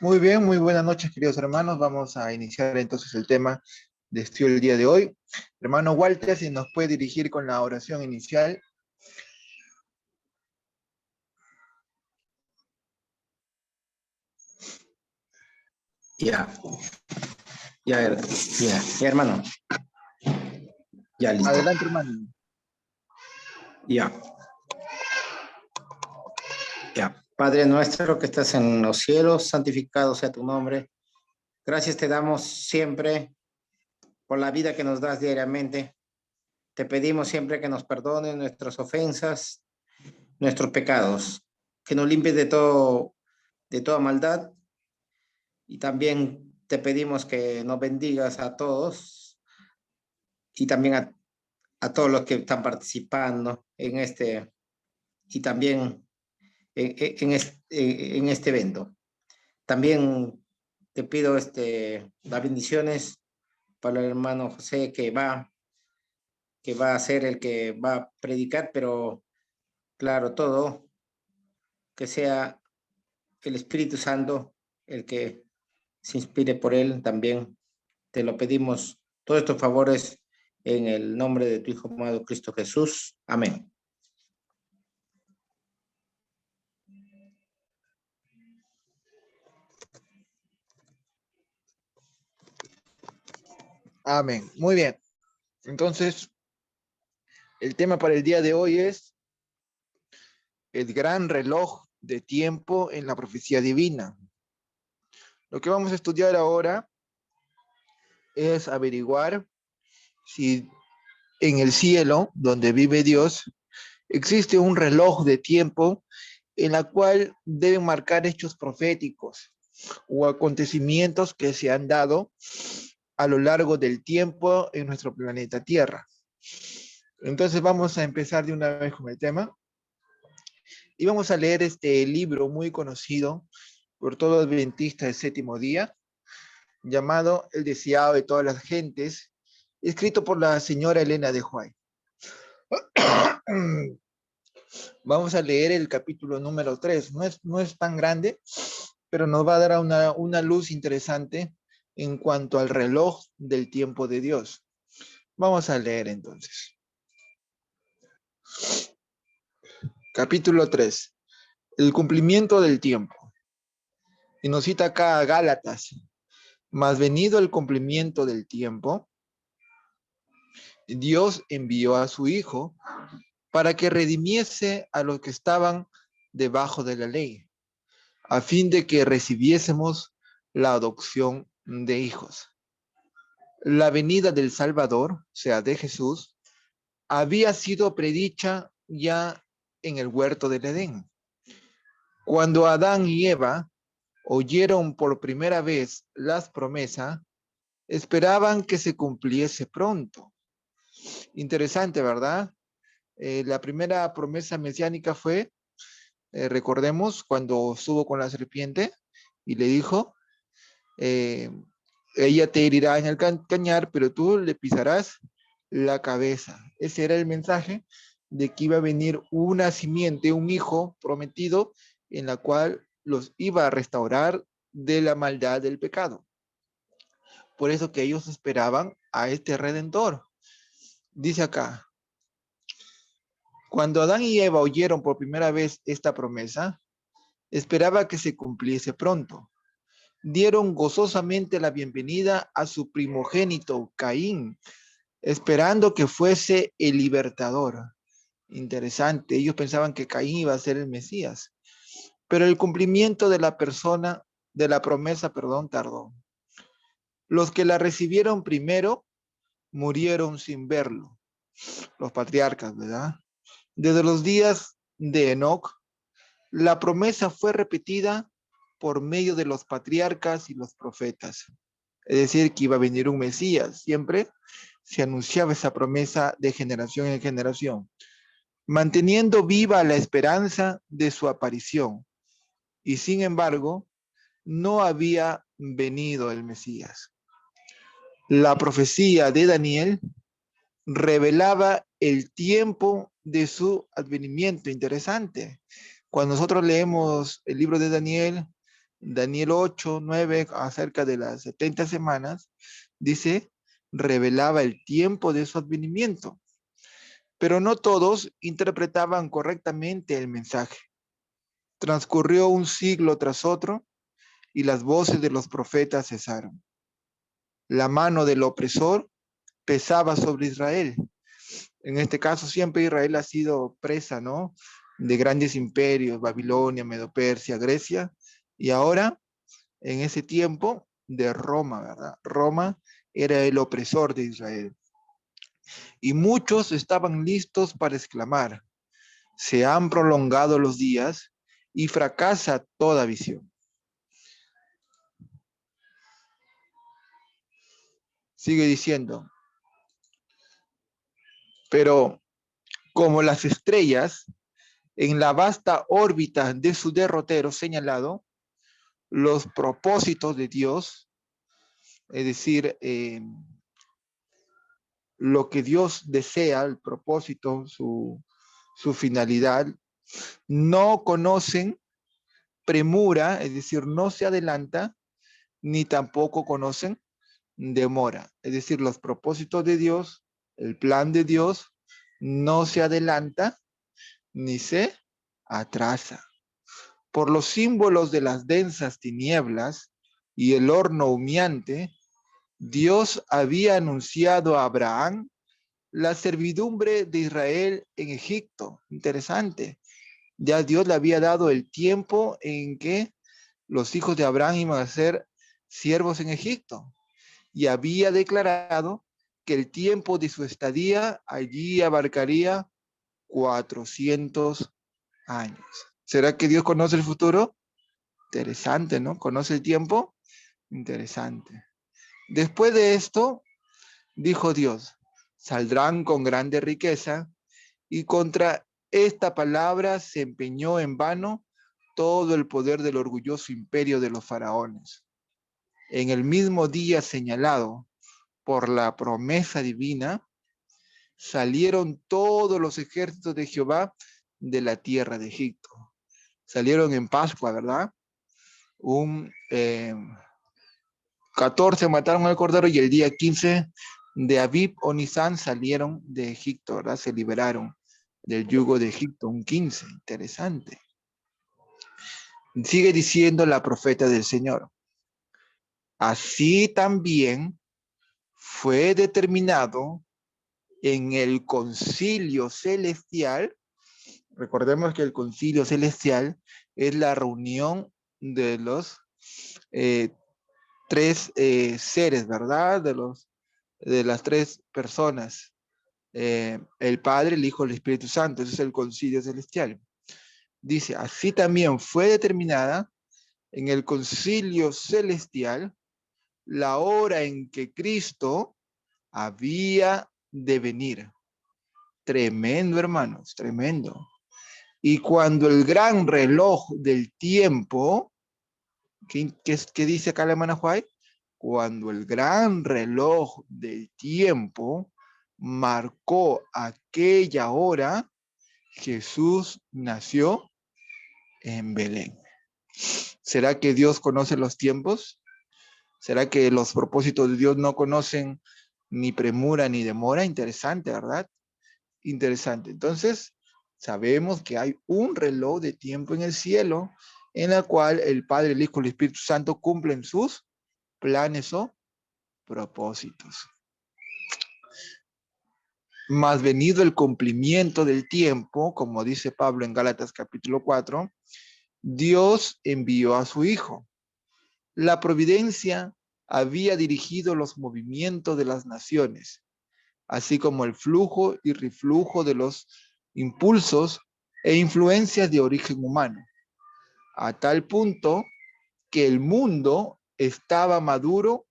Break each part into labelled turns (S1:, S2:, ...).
S1: Muy bien, muy buenas noches, queridos hermanos. Vamos a iniciar entonces el tema de estudio el día de hoy. Hermano Walter, si nos puede dirigir con la oración inicial.
S2: Ya, ya, hermano. Ya, listo.
S1: Adelante, hermano.
S2: Ya, ya. Padre nuestro que estás en los cielos, santificado sea tu nombre. Gracias te damos siempre por la vida que nos das diariamente. Te pedimos siempre que nos perdones nuestras ofensas, nuestros pecados, que nos limpies de toda maldad. Y también te pedimos que nos bendigas a todos y también a todos los que están participando en este y también en este evento. También te pido las bendiciones para el hermano José que va a ser el que va a predicar, pero claro, todo, que sea el Espíritu Santo el que se inspire por él también. Te lo pedimos todos estos favores en el nombre de tu Hijo amado Cristo Jesús. Amén.
S1: Amén. Muy bien. Entonces, el tema para el día de hoy es el gran reloj de tiempo en la profecía divina. Lo que vamos a estudiar ahora es averiguar si en el cielo, donde vive Dios, existe un reloj de tiempo en la cual deben marcar hechos proféticos o acontecimientos que se han dado a lo largo del tiempo en nuestro planeta Tierra. Entonces vamos a empezar de una vez con el tema y vamos a leer este libro muy conocido por todo adventista del séptimo día, llamado El deseado de todas las gentes, escrito por la señora Elena de White. Vamos a leer el capítulo número 3. No es tan grande, pero nos va a dar una luz interesante en cuanto al reloj del tiempo de Dios. Vamos a leer entonces. Capítulo 3. El cumplimiento del tiempo. Y nos cita acá a Gálatas. Mas venido el cumplimiento del tiempo, Dios envió a su Hijo para que redimiese a los que estaban debajo de la ley, a fin de que recibiésemos la adopción de hijos. La venida del Salvador, o sea, de Jesús, había sido predicha ya en el huerto del Edén. Cuando Adán y Eva oyeron por primera vez las promesas, esperaban que se cumpliese pronto. Interesante, ¿verdad? La primera promesa mesiánica fue, recordemos, cuando estuvo con la serpiente y le dijo, eh, ella te herirá en el cañar, pero tú le pisarás la cabeza. Ese era el mensaje de que iba a venir una simiente, un hijo prometido, en la cual los iba a restaurar de la maldad del pecado. Por eso que ellos esperaban a este redentor. Dice acá, cuando Adán y Eva oyeron por primera vez esta promesa, esperaba que se cumpliese pronto. Dieron gozosamente la bienvenida a su primogénito, Caín, esperando que fuese el libertador. Interesante, ellos pensaban que Caín iba a ser el Mesías, pero el cumplimiento de la promesa, tardó. Los que la recibieron primero murieron sin verlo, los patriarcas, ¿verdad? Desde los días de Enoc, la promesa fue repetida por medio de los patriarcas y los profetas. Es decir, que iba a venir un Mesías. Siempre se anunciaba esa promesa de generación en generación, manteniendo viva la esperanza de su aparición. Y sin embargo, no había venido el Mesías. La profecía de Daniel revelaba el tiempo de su advenimiento. Interesante. Cuando nosotros leemos el libro de Daniel, Daniel 8, 9, acerca de las 70 semanas, dice, revelaba el tiempo de su advenimiento. Pero no todos interpretaban correctamente el mensaje. Transcurrió un siglo tras otro y las voces de los profetas cesaron. La mano del opresor pesaba sobre Israel. En este caso, siempre Israel ha sido presa, ¿no? De grandes imperios, Babilonia, Medo-Persia, Grecia, y ahora, en ese tiempo, de Roma, ¿verdad? Roma era el opresor de Israel. Y muchos estaban listos para exclamar, se han prolongado los días y fracasa toda visión. Sigue diciendo, pero como las estrellas en la vasta órbita de su derrotero señalado, los propósitos de Dios, es decir, lo que Dios desea, el propósito, su finalidad, no conocen premura, es decir, no se adelanta, ni tampoco conocen demora. Es decir, los propósitos de Dios, el plan de Dios, no se adelanta ni se atrasa. Por los símbolos de las densas tinieblas y el horno humeante, Dios había anunciado a Abraham la servidumbre de Israel en Egipto. Interesante. Ya Dios le había dado el tiempo en que los hijos de Abraham iban a ser siervos en Egipto y había declarado que el tiempo de su estadía allí abarcaría 400 años. ¿Será que Dios conoce el futuro? Interesante, ¿no? ¿Conoce el tiempo? Interesante. Después de esto, dijo Dios, saldrán con grande riqueza y contra esta palabra se empeñó en vano todo el poder del orgulloso imperio de los faraones. En el mismo día señalado por la promesa divina, salieron todos los ejércitos de Jehová de la tierra de Egipto. Salieron en Pascua, ¿verdad? Un 14 mataron al cordero y el día 15 de Abib o Nisan salieron de Egipto, ¿verdad? Se liberaron del yugo de Egipto, un 15, interesante. Sigue diciendo la profeta del Señor. Así también fue determinado en el concilio celestial. Recordemos que el concilio celestial es la reunión de los tres seres, ¿verdad? De las tres personas. El Padre, el Hijo, el Espíritu Santo. Ese es el concilio celestial. Dice, así también fue determinada en el concilio celestial la hora en que Cristo había de venir. Tremendo, hermanos, tremendo. Y cuando el gran reloj del tiempo, ¿qué dice acá la hermana Juárez? Cuando el gran reloj del tiempo marcó aquella hora, Jesús nació en Belén. ¿Será que Dios conoce los tiempos? ¿Será que los propósitos de Dios no conocen ni premura ni demora? Interesante, ¿verdad? Interesante. Entonces, sabemos que hay un reloj de tiempo en el cielo en la cual el Padre, el Hijo y el Espíritu Santo cumplen sus planes o propósitos. Más venido el cumplimiento del tiempo, como dice Pablo en Gálatas capítulo 4, Dios envió a su Hijo. La providencia había dirigido los movimientos de las naciones, así como el flujo y reflujo de los impulsos e influencias de origen humano, a tal punto que el mundo estaba maduro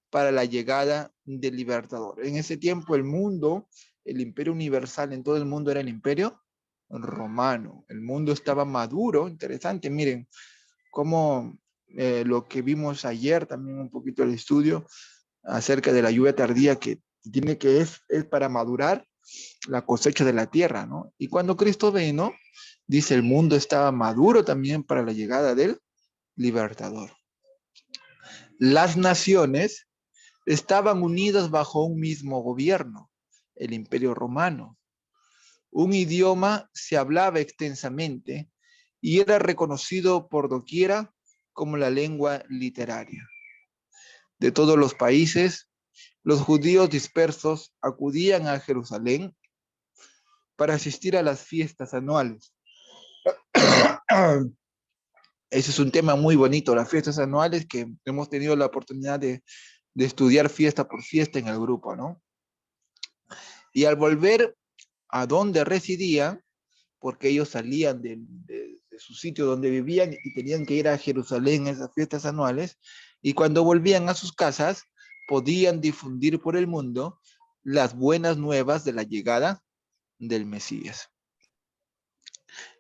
S1: para la llegada del libertador. En ese tiempo el mundo, el imperio universal en todo el mundo era el imperio romano. El mundo estaba maduro, interesante, miren, cómo lo que vimos ayer, también un poquito el estudio acerca de la lluvia tardía que tiene que es para madurar la cosecha de la tierra, ¿no? Y cuando Cristo vino, dice el mundo estaba maduro también para la llegada del libertador. Las naciones estaban unidas bajo un mismo gobierno, el Imperio Romano. Un idioma se hablaba extensamente y era reconocido por doquiera como la lengua literaria. De todos los países, los judíos dispersos acudían a Jerusalén para asistir a las fiestas anuales. Ese es un tema muy bonito, las fiestas anuales, que hemos tenido la oportunidad de estudiar fiesta por fiesta en el grupo, ¿no? Y al volver a donde residían, porque ellos salían de su sitio donde vivían y tenían que ir a Jerusalén en esas fiestas anuales, y cuando volvían a sus casas, podían difundir por el mundo las buenas nuevas de la llegada del Mesías.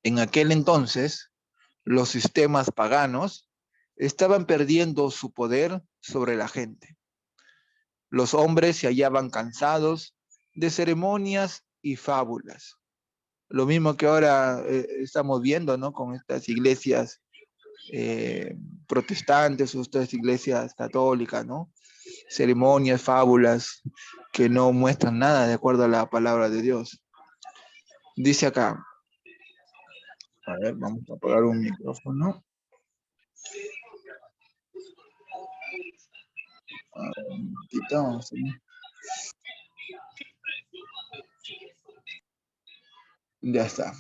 S1: En aquel entonces, los sistemas paganos estaban perdiendo su poder sobre la gente. Los hombres se hallaban cansados de ceremonias y fábulas. Lo mismo que ahora estamos viendo, ¿no? Con estas iglesias protestantes o estas iglesias católicas, ¿no? Ceremonias, fábulas que no muestran nada de acuerdo a la palabra de Dios. Dice acá, a ver, vamos a apagar un micrófono. Quitamos, ¿no? Ya está.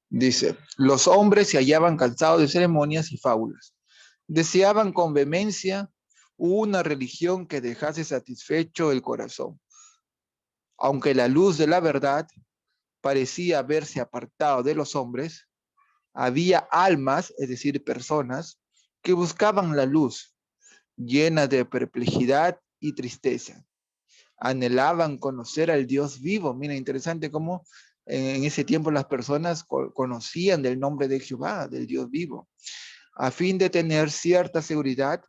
S1: Dice, los hombres se hallaban cansados de ceremonias y fábulas. Deseaban con vehemencia una religión que dejase satisfecho el corazón. Aunque la luz de la verdad parecía haberse apartado de los hombres, había almas, es decir, personas, que buscaban la luz, llenas de perplejidad y tristeza. Anhelaban conocer al Dios vivo. Mira, interesante cómo en ese tiempo las personas conocían del nombre de Jehová, del Dios vivo, a fin de tener cierta seguridad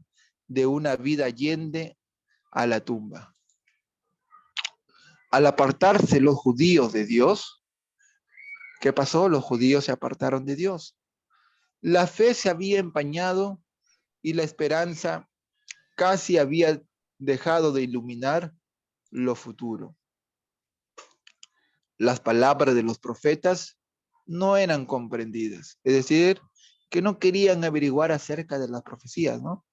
S1: de una vida allende a la tumba. Al apartarse los judíos de Dios, ¿qué pasó? Los judíos se apartaron de Dios. La fe se había empañado y la esperanza casi había dejado de iluminar lo futuro. Las palabras de los profetas no eran comprendidas, es decir, que no querían averiguar acerca de las profecías, ¿no?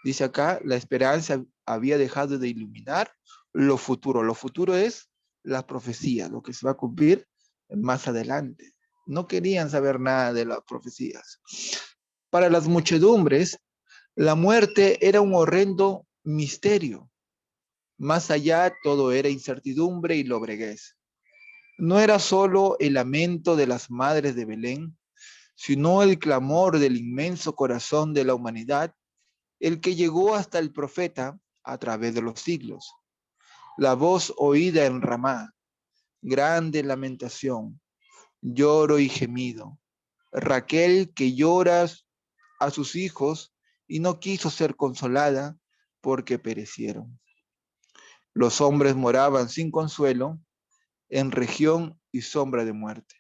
S1: Dice acá, la esperanza había dejado de iluminar lo futuro. Lo futuro es la profecía, lo que se va a cumplir más adelante. No querían saber nada de las profecías. Para las muchedumbres, la muerte era un horrendo misterio. Más allá, todo era incertidumbre y lobreguez. No era solo el lamento de las madres de Belén, sino el clamor del inmenso corazón de la humanidad, el que llegó hasta el profeta a través de los siglos. La voz oída en Ramá, grande lamentación, lloro y gemido. Raquel que llora a sus hijos y no quiso ser consolada porque perecieron. Los hombres moraban sin consuelo en región y sombra de muerte.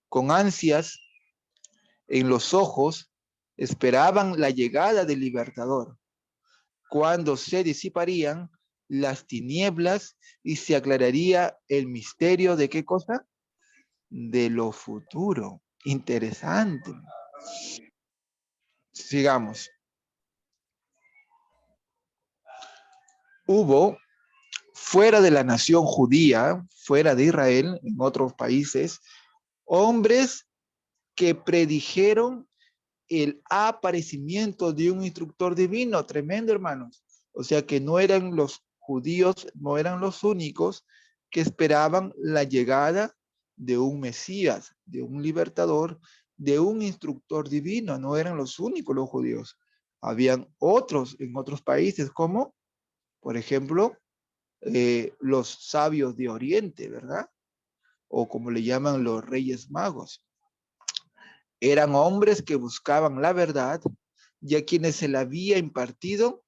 S1: Con ansias en los ojos esperaban la llegada del libertador, cuando se disiparían las tinieblas y se aclararía el misterio de ¿qué cosa? De lo futuro. Interesante. Sigamos. Hubo fuera de la nación judía, fuera de Israel, en otros países, hombres que predijeron el aparecimiento de un instructor divino. Tremendo, hermanos. O sea que no eran los judíos, no eran los únicos que esperaban la llegada de un Mesías, de un libertador, de un instructor divino. No eran los únicos los judíos. Habían otros en otros países, como, por ejemplo, los sabios de Oriente, ¿verdad? O como le llaman los reyes magos. Eran hombres que buscaban la verdad y a quienes se le había impartido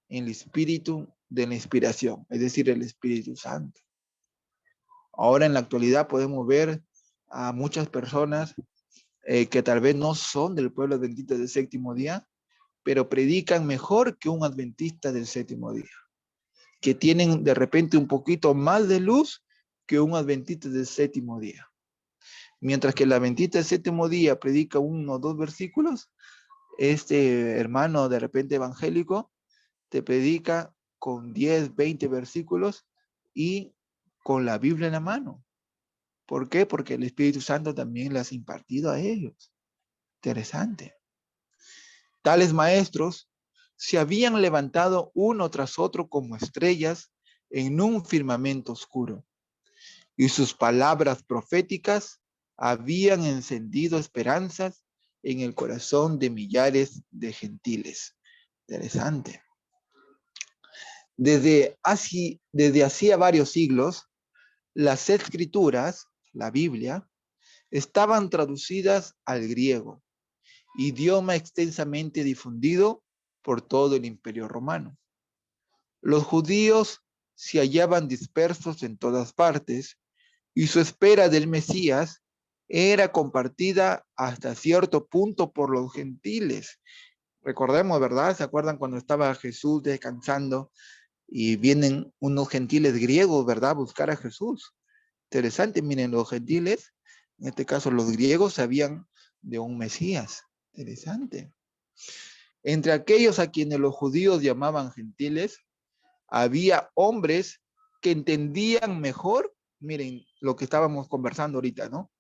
S1: el espíritu de la inspiración, es decir, el Espíritu Santo. Ahora en la actualidad podemos ver a muchas personas que tal vez no son del pueblo adventista del séptimo día, pero predican mejor que un adventista del séptimo día, que tienen de repente un poquito más de luz que un adventista del séptimo día. Mientras que el adventista del séptimo día predica 1 o 2 versículos, este hermano de repente evangélico te predica con 10, 20 versículos y con la Biblia en la mano. ¿Por qué? Porque el Espíritu Santo también las ha impartido a ellos. Interesante. Tales maestros se habían levantado uno tras otro como estrellas en un firmamento oscuro, y sus palabras proféticas habían encendido esperanzas en el corazón de millares de gentiles. Interesante. Desde hacía varios siglos, las escrituras, la Biblia, estaban traducidas al griego, idioma extensamente difundido por todo el Imperio Romano. Los judíos se hallaban dispersos en todas partes y su espera del Mesías era compartida hasta cierto punto por los gentiles. Recordemos, ¿verdad? ¿Se acuerdan cuando estaba Jesús descansando y vienen unos gentiles griegos, ¿verdad? A buscar a Jesús. Interesante, miren, los gentiles, en este caso los griegos, sabían de un Mesías. Interesante. Entre aquellos a quienes los judíos llamaban gentiles, había hombres que entendían mejor, miren lo que estábamos conversando ahorita, ¿no?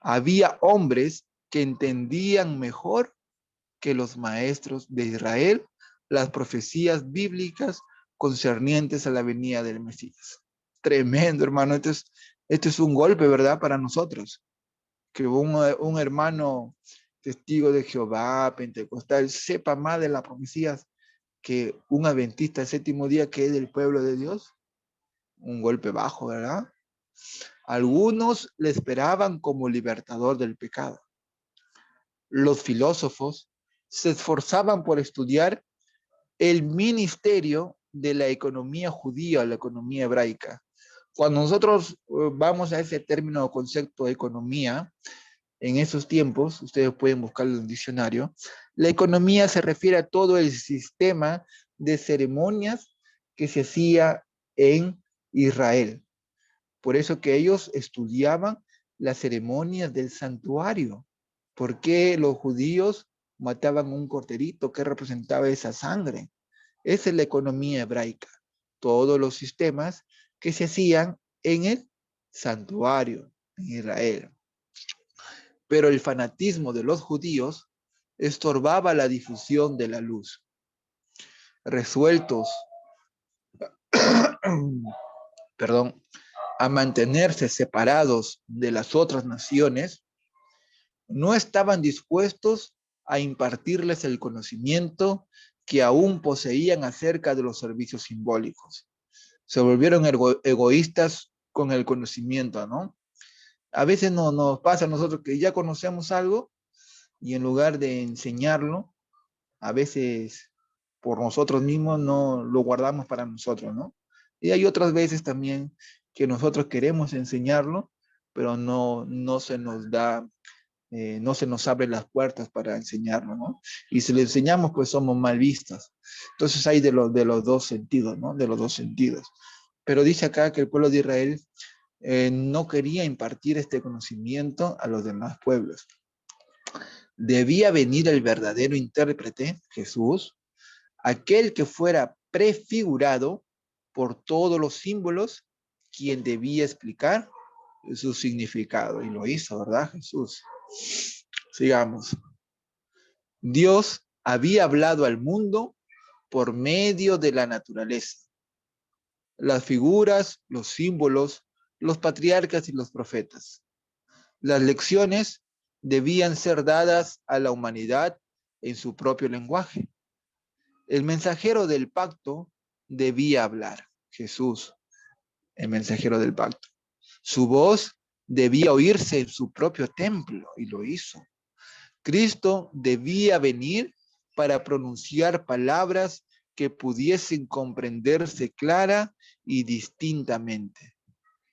S1: Había hombres que entendían mejor que los maestros de Israel las profecías bíblicas concernientes a la venida del Mesías. Tremendo, hermano. Esto es un golpe, ¿verdad? Para nosotros. Que un hermano testigo de Jehová, pentecostal, sepa más de las profecías que un adventista del séptimo día que es del pueblo de Dios. Un golpe bajo, ¿verdad? Algunos le esperaban como libertador del pecado. Los filósofos se esforzaban por estudiar el ministerio de la economía judía, la economía hebraica. Cuando nosotros vamos a ese término o concepto de economía, en esos tiempos, ustedes pueden buscarlo en el diccionario, la economía se refiere a todo el sistema de ceremonias que se hacía en Israel. Por eso que ellos estudiaban las ceremonias del santuario. ¿Por qué los judíos mataban un corderito que representaba esa sangre? Esa es la economía hebraica. Todos los sistemas que se hacían en el santuario en Israel. Pero el fanatismo de los judíos estorbaba la difusión de la luz. Resueltos, perdón, a mantenerse separados de las otras naciones, no estaban dispuestos a impartirles el conocimiento que aún poseían acerca de los servicios simbólicos. Se volvieron egoístas con el conocimiento, ¿no? A veces nos pasa a nosotros que ya conocemos algo y en lugar de enseñarlo, a veces por nosotros mismos no lo guardamos para nosotros, ¿no? Y hay otras veces también que nosotros queremos enseñarlo, pero no se nos da, no se nos abre las puertas para enseñarlo, ¿no? Y si le enseñamos, pues somos mal vistos. Entonces hay de los dos sentidos, ¿no? De los dos sentidos. Pero dice acá que el pueblo de Israel no quería impartir este conocimiento a los demás pueblos. Debía venir el verdadero intérprete, Jesús, aquel que fuera prefigurado por todos los símbolos, quien debía explicar su significado. Y lo hizo, ¿verdad, Jesús? Sigamos. Dios había hablado al mundo por medio de la naturaleza. Las figuras, los símbolos, los patriarcas y los profetas. Las lecciones debían ser dadas a la humanidad en su propio lenguaje. El mensajero del pacto debía hablar, Jesús, el mensajero del pacto. Su voz debía oírse en su propio templo, y lo hizo. Cristo debía venir para pronunciar palabras que pudiesen comprenderse clara y distintamente.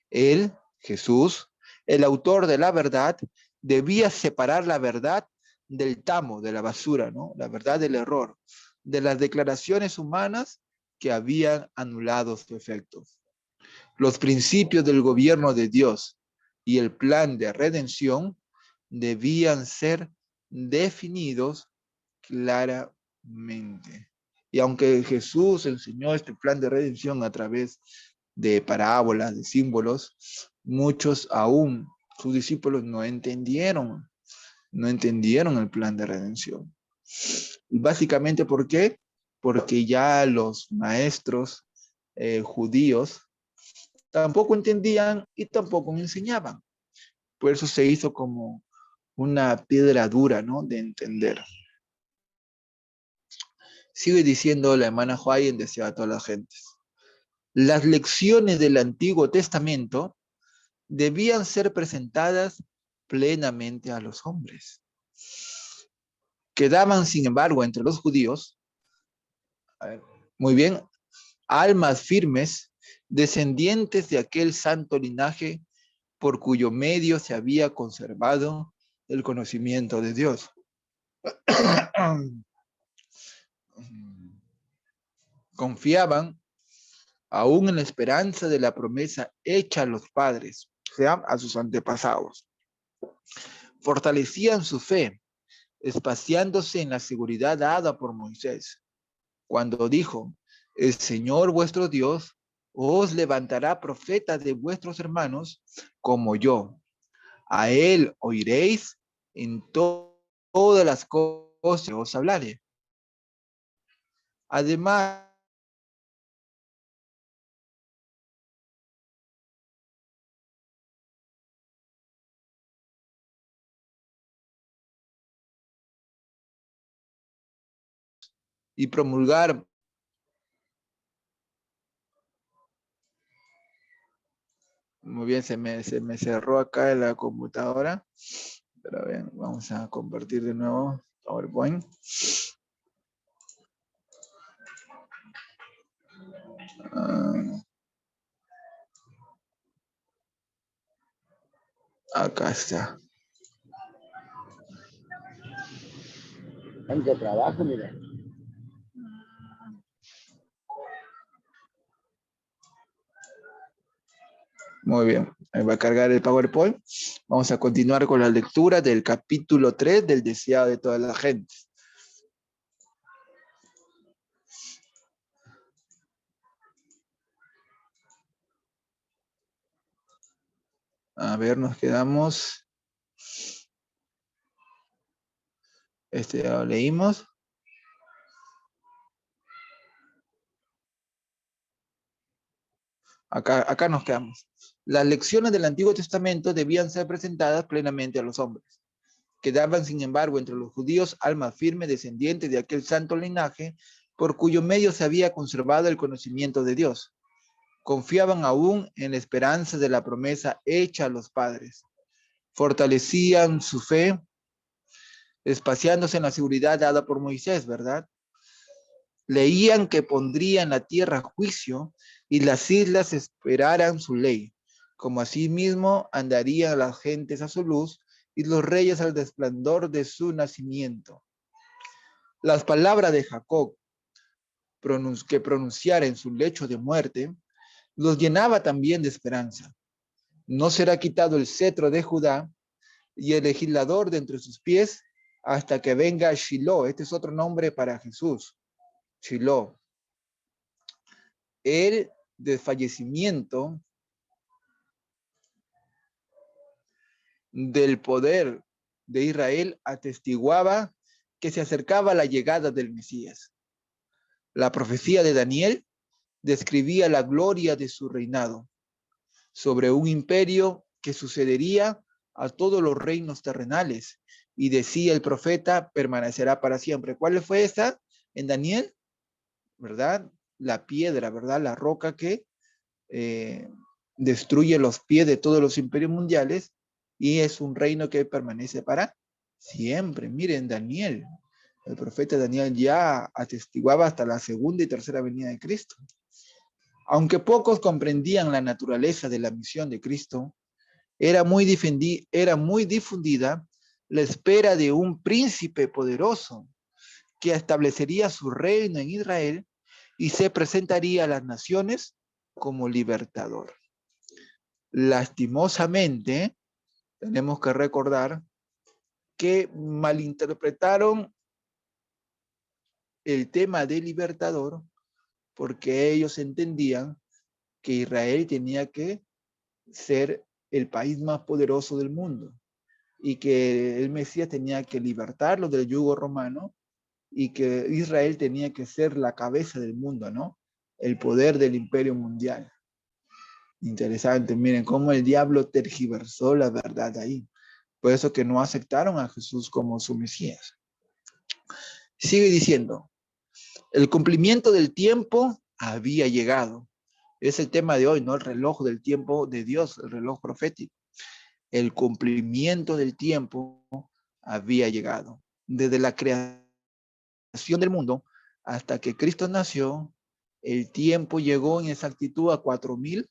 S1: Él, Jesús, el autor de la verdad, debía separar la verdad del tamo, de la basura, ¿no? La verdad del error, de las declaraciones humanas que habían anulado su efecto. Los principios del gobierno de Dios y el plan de redención debían ser definidos claramente. Y aunque Jesús enseñó este plan de redención a través de parábolas, de símbolos, muchos aún, sus discípulos no entendieron el plan de redención. Y básicamente, ¿por qué? Porque ya los maestros judíos tampoco entendían y tampoco enseñaban. Por eso se hizo como una piedra dura, ¿no? De entender. Sigue diciendo la hermana Huay en Deseo a todas las gentes. Las lecciones del Antiguo Testamento debían ser presentadas plenamente a los hombres. Quedaban, sin embargo, entre los judíos, muy bien, almas firmes, descendientes de aquel santo linaje por cuyo medio se había conservado el conocimiento de Dios. Confiaban aún en la esperanza de la promesa hecha a los padres, o sea, a sus antepasados. Fortalecían su fe, espaciándose en la seguridad dada por Moisés, cuando dijo: el Señor vuestro Dios os levantará profetas de vuestros hermanos como yo. A él oiréis en todas las cosas que os hablaré. Además, y promulgar. Muy bien, se me cerró acá la computadora. Pero bien, vamos a compartir de nuevo PowerPoint. Acá está.
S3: Tanto trabajo, mira.
S1: Muy bien, ahí va a cargar el PowerPoint. Vamos a continuar con la lectura del capítulo 3 del deseado de toda la gente. A ver, nos quedamos. Este ya lo leímos. Acá nos quedamos. Las lecciones del Antiguo Testamento debían ser presentadas plenamente a los hombres. Quedaban, sin embargo, entre los judíos almas firmes descendientes de aquel santo linaje por cuyo medio se había conservado el conocimiento de Dios. Confiaban aún en la esperanza de la promesa hecha a los padres. Fortalecían su fe, espaciándose en la seguridad dada por Moisés, ¿verdad? Leían que pondría en la tierra juicio y las islas esperaran su ley. Como asimismo andarían las gentes a su luz y los reyes al resplandor de su nacimiento. Las palabras de Jacob que pronunciara en su lecho de muerte los llenaba también de esperanza. No será quitado el cetro de Judá y el legislador de entre sus pies hasta que venga Shiloh. Este es otro nombre para Jesús, Shiloh. El desfallecimiento del poder de Israel atestiguaba que se acercaba la llegada del Mesías. La profecía de Daniel describía la gloria de su reinado sobre un imperio que sucedería a todos los reinos terrenales. Y decía el profeta, permanecerá para siempre. ¿Cuál fue esa? En Daniel, ¿verdad? La piedra, ¿verdad? La roca que destruye los pies de todos los imperios mundiales y es un reino que permanece para siempre. Miren, Daniel, el profeta Daniel ya atestiguaba hasta la segunda y tercera venida de Cristo. Aunque pocos comprendían la naturaleza de la misión de Cristo, era muy difundida la espera de un príncipe poderoso que establecería su reino en Israel y se presentaría a las naciones como libertador. Lastimosamente, tenemos que recordar que malinterpretaron el tema de libertador porque ellos entendían que Israel tenía que ser el país más poderoso del mundo y que el Mesías tenía que libertarlo del yugo romano y que Israel tenía que ser la cabeza del mundo, ¿no? El poder del imperio mundial. Interesante, miren cómo el diablo tergiversó la verdad ahí. Por eso que no aceptaron a Jesús como su Mesías. Sigue diciendo, el cumplimiento del tiempo había llegado. Es el tema de hoy, ¿no? El reloj del tiempo de Dios, el reloj profético. El cumplimiento del tiempo había llegado. Desde la creación del mundo hasta que Cristo nació, el tiempo llegó en exactitud a 4,000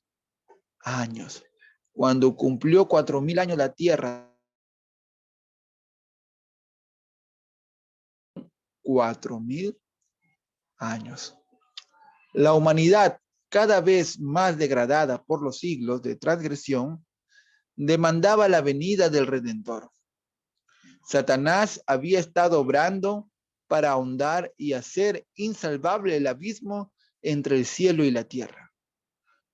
S1: años. Cuando cumplió 4,000 años la tierra, 4,000 años. La humanidad, cada vez más degradada por los siglos de transgresión, demandaba la venida del Redentor. Satanás había estado obrando para ahondar y hacer insalvable el abismo entre el cielo y la tierra.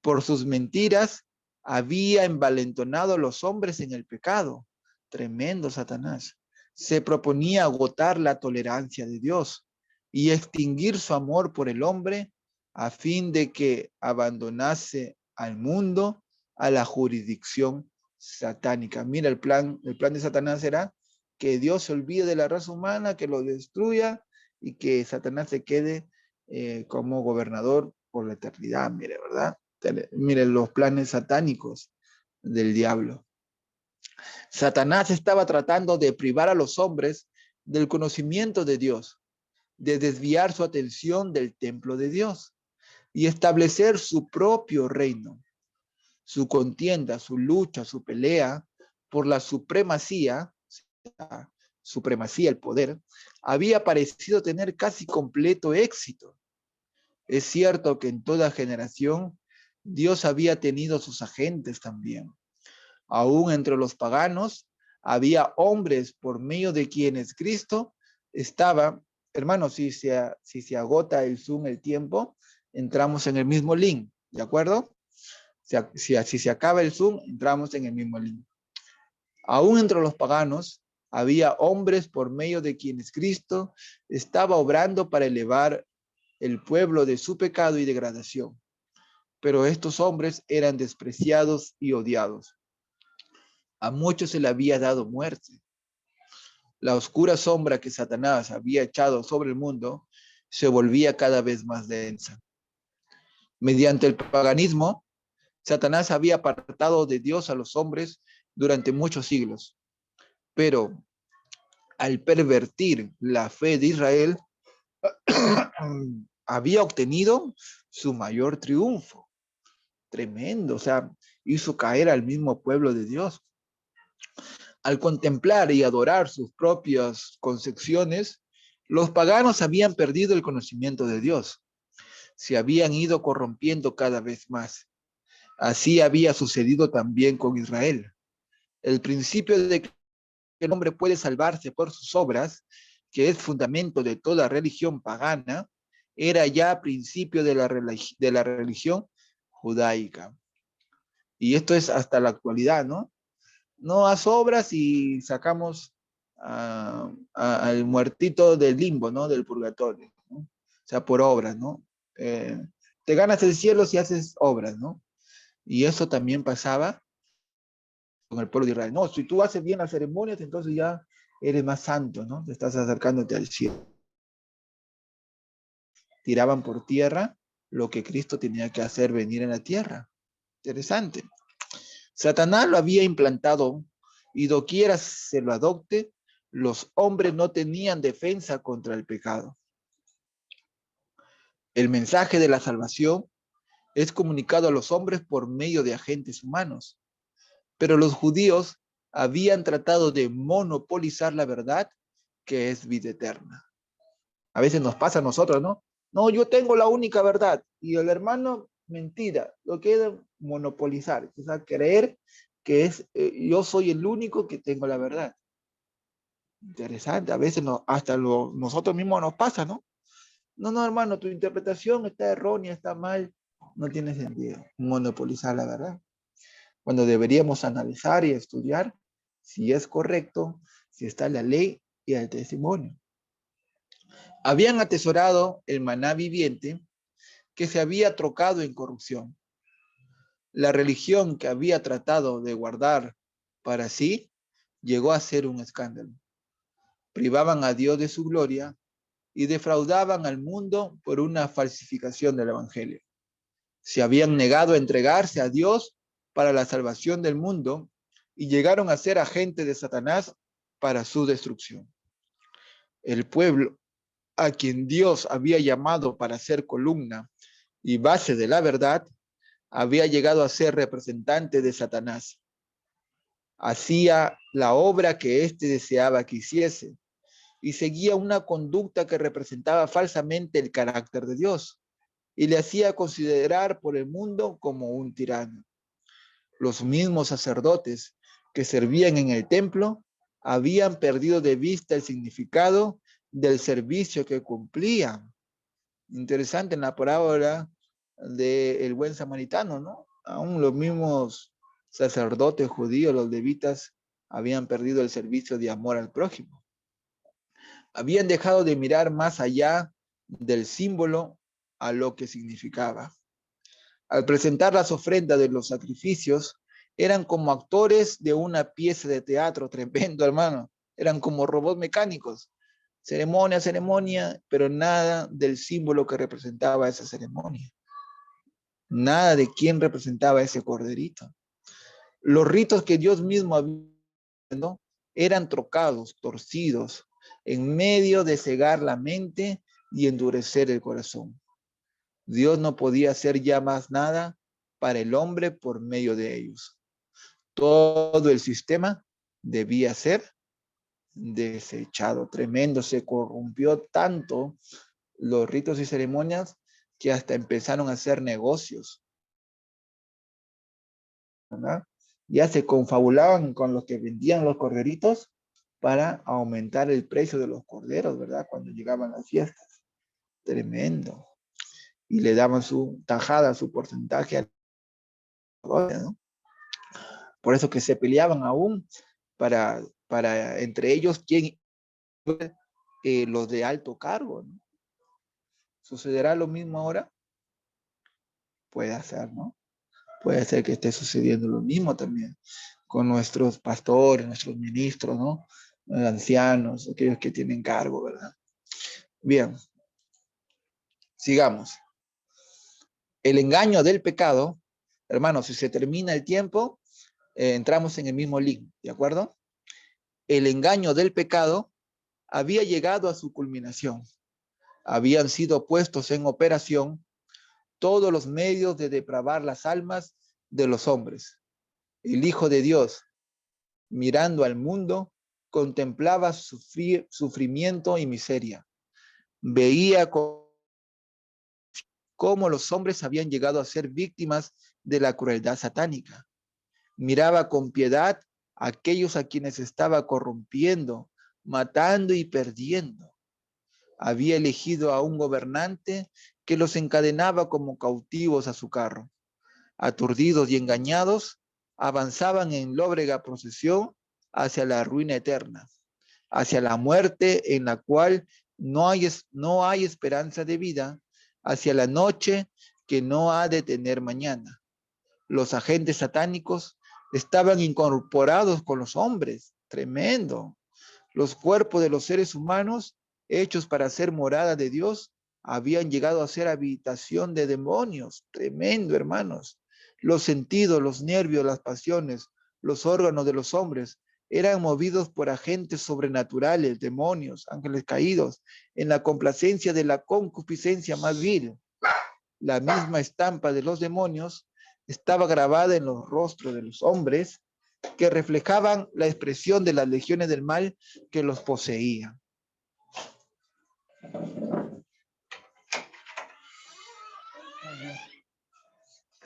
S1: Por sus mentiras, había envalentonado a los hombres en el pecado. Tremendo Satanás. Se proponía agotar la tolerancia de Dios y extinguir su amor por el hombre a fin de que abandonase al mundo a la jurisdicción satánica. Mira, el plan de Satanás era que Dios se olvide de la raza humana, que lo destruya y que Satanás se quede como gobernador por la eternidad, mire, ¿verdad? Miren los planes satánicos del diablo. Satanás estaba tratando de privar a los hombres del conocimiento de Dios, de desviar su atención del templo de Dios y establecer su propio reino. Su contienda, su lucha, su pelea por la supremacía, el poder, había parecido tener casi completo éxito. Es cierto que en toda generación Dios había tenido sus agentes también. Aún entre los paganos había hombres por medio de quienes Cristo estaba. Hermanos, si se agota el Zoom, el tiempo, entramos en el mismo link, ¿de acuerdo? Si se acaba el Zoom, entramos en el mismo link. Aún entre los paganos había hombres por medio de quienes Cristo estaba obrando para elevar el pueblo de su pecado y degradación. Pero estos hombres eran despreciados y odiados. A muchos se le había dado muerte. La oscura sombra que Satanás había echado sobre el mundo se volvía cada vez más densa. Mediante el paganismo, Satanás había apartado de Dios a los hombres durante muchos siglos. Pero al pervertir la fe de Israel, había obtenido su mayor triunfo. Tremendo, o sea, hizo caer al mismo pueblo de Dios. Al contemplar y adorar sus propias concepciones, los paganos habían perdido el conocimiento de Dios. Se habían ido corrompiendo cada vez más. Así había sucedido también con Israel. El principio de que el hombre puede salvarse por sus obras, que es fundamento de toda religión pagana, era ya principio de la religión judaica. Y esto es hasta la actualidad, ¿no? No haz obras y sacamos al muertito del limbo, ¿no? Del purgatorio, ¿no? O sea, por obras, ¿no? Te ganas el cielo si haces obras, ¿no? Y eso también pasaba con el pueblo de Israel. No, si tú haces bien las ceremonias, entonces ya eres más santo, ¿no? Te estás acercándote al cielo. Tiraban por tierra lo que Cristo tenía que hacer venir en la tierra. Interesante. Satanás lo había implantado y doquiera se lo adopte, los hombres no tenían defensa contra el pecado. El mensaje de la salvación es comunicado a los hombres por medio de agentes humanos. Pero los judíos habían tratado de monopolizar la verdad, que es vida eterna. A veces nos pasa a nosotros, ¿no? No, yo tengo la única verdad. Y el hermano, mentira. Lo quiere monopolizar. O sea, creer que yo soy el único que tengo la verdad. Interesante. A veces hasta nosotros mismos nos pasa, ¿no? No, no, hermano, tu interpretación está errónea, está mal. No tiene sentido monopolizar la verdad. Cuando deberíamos analizar y estudiar si es correcto, si está la ley y el testimonio. Habían atesorado el maná viviente que se había trocado en corrupción. La religión que había tratado de guardar para sí llegó a ser un escándalo. Privaban a Dios de su gloria y defraudaban al mundo por una falsificación del evangelio. Se habían negado a entregarse a Dios para la salvación del mundo y llegaron a ser agentes de Satanás para su destrucción. El pueblo a quien Dios había llamado para ser columna y base de la verdad, había llegado a ser representante de Satanás. Hacía la obra que éste deseaba que hiciese y seguía una conducta que representaba falsamente el carácter de Dios y le hacía considerar por el mundo como un tirano. Los mismos sacerdotes que servían en el templo habían perdido de vista el significado del servicio que cumplían. Interesante en la parábola del buen samaritano, ¿no? Aún los mismos sacerdotes judíos, los levitas, habían perdido el servicio de amor al prójimo. Habían dejado de mirar más allá del símbolo a lo que significaba. Al presentar las ofrendas de los sacrificios, eran como actores de una pieza de teatro tremendo, hermano. Eran como robots mecánicos. Ceremonia, ceremonia, pero nada del símbolo que representaba esa ceremonia. Nada de quién representaba ese corderito. Los ritos que Dios mismo había, ¿no?, eran trocados, torcidos, en medio de cegar la mente y endurecer el corazón. Dios no podía hacer ya más nada para el hombre por medio de ellos. Todo el sistema debía ser desechado. Tremendo, se corrompió tanto los ritos y ceremonias que hasta empezaron a hacer negocios, ¿verdad? Ya se confabulaban con los que vendían los corderitos para aumentar el precio de los corderos, ¿verdad? Cuando llegaban las fiestas. Tremendo. Y le daban su tajada, su porcentaje a la, ¿no? Por eso que se peleaban aún para entre ellos quién, los de alto cargo, ¿no? ¿Sucederá lo mismo ahora? Puede ser, ¿no? Puede ser que esté sucediendo lo mismo también con nuestros pastores, nuestros ministros, ¿no? Los ancianos, aquellos que tienen cargo, ¿verdad? Bien, sigamos. El engaño del pecado, hermanos, si se termina el tiempo, entramos en el mismo link, ¿de acuerdo? El engaño del pecado había llegado a su culminación. Habían sido puestos en operación todos los medios de depravar las almas de los hombres. El Hijo de Dios, mirando al mundo, contemplaba sufrimiento y miseria. Veía cómo los hombres habían llegado a ser víctimas de la crueldad satánica. Miraba con piedad a aquellos a quienes estaba corrompiendo, matando y perdiendo. Había elegido a un gobernante que los encadenaba como cautivos a su carro. Aturdidos y engañados, avanzaban en lóbrega procesión hacia la ruina eterna, hacia la muerte en la cual no hay esperanza de vida, hacia la noche que no ha de tener mañana. Los agentes satánicos estaban incorporados con los hombres, tremendo. Los cuerpos de los seres humanos, hechos para ser morada de Dios, habían llegado a ser habitación de demonios, tremendo, hermanos. Los sentidos, los nervios, las pasiones, los órganos de los hombres eran movidos por agentes sobrenaturales, demonios, ángeles caídos, en la complacencia de la concupiscencia más vil. La misma estampa de los demonios estaba grabada en los rostros de los hombres que reflejaban la expresión de las legiones del mal que los poseían.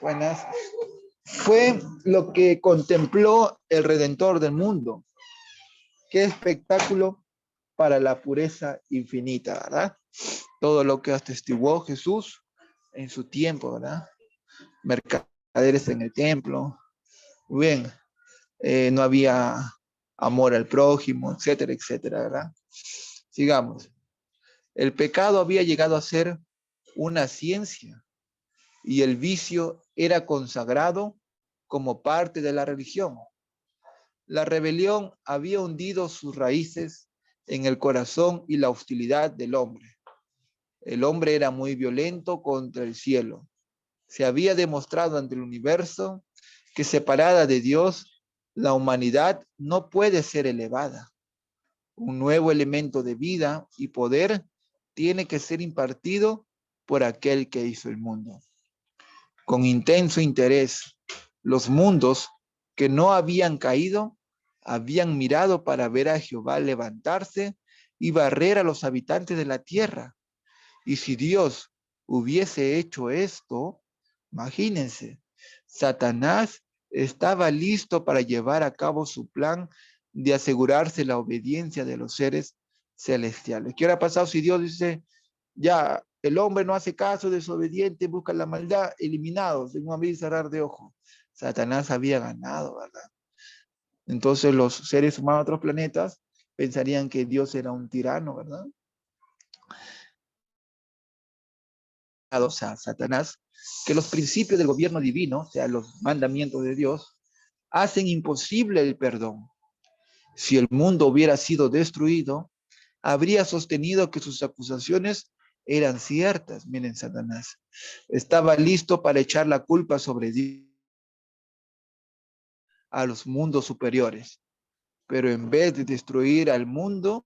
S1: Buenas. Fue lo que contempló el Redentor del mundo. Qué espectáculo para la pureza infinita, ¿verdad? Todo lo que atestiguó Jesús en su tiempo, ¿verdad? Mercaderes en el templo. Muy bien, no había amor al prójimo, etcétera, etcétera, ¿verdad? Sigamos. El pecado había llegado a ser una ciencia y el vicio era consagrado como parte de la religión. La rebelión había hundido sus raíces en el corazón y la hostilidad del hombre. El hombre era muy violento contra el cielo. Se había demostrado ante el universo que separada de Dios, la humanidad no puede ser elevada. Un nuevo elemento de vida y poder tiene que ser impartido por aquel que hizo el mundo. Con intenso interés, los mundos que no habían caído habían mirado para ver a Jehová levantarse y barrer a los habitantes de la tierra. Y si Dios hubiese hecho esto, imagínense, Satanás estaba listo para llevar a cabo su plan de asegurarse la obediencia de los seres celestiales. ¿Qué hubiera pasado si Dios dice, ya el hombre no hace caso, desobediente, busca la maldad, eliminados en un abrir y cerrar de ojos? Satanás había ganado, ¿verdad? Entonces los seres humanos de otros planetas pensarían que Dios era un tirano, ¿verdad? O sea, Satanás, que los principios del gobierno divino, o sea, los mandamientos de Dios, hacen imposible el perdón. Si el mundo hubiera sido destruido, habría sostenido que sus acusaciones eran ciertas. Miren, Satanás estaba listo para echar la culpa sobre Dios a los mundos superiores, pero en vez de destruir al mundo,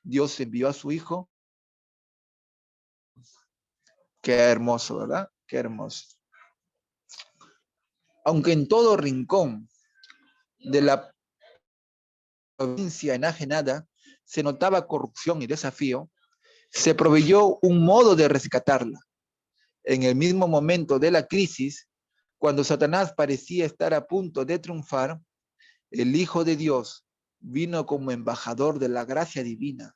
S1: Dios envió a su Hijo. Qué hermoso, ¿verdad? Qué hermoso. Aunque en todo rincón de la provincia enajenada se notaba corrupción y desafío, se proveyó un modo de rescatarla. En el mismo momento de la crisis, cuando Satanás parecía estar a punto de triunfar, el Hijo de Dios vino como embajador de la gracia divina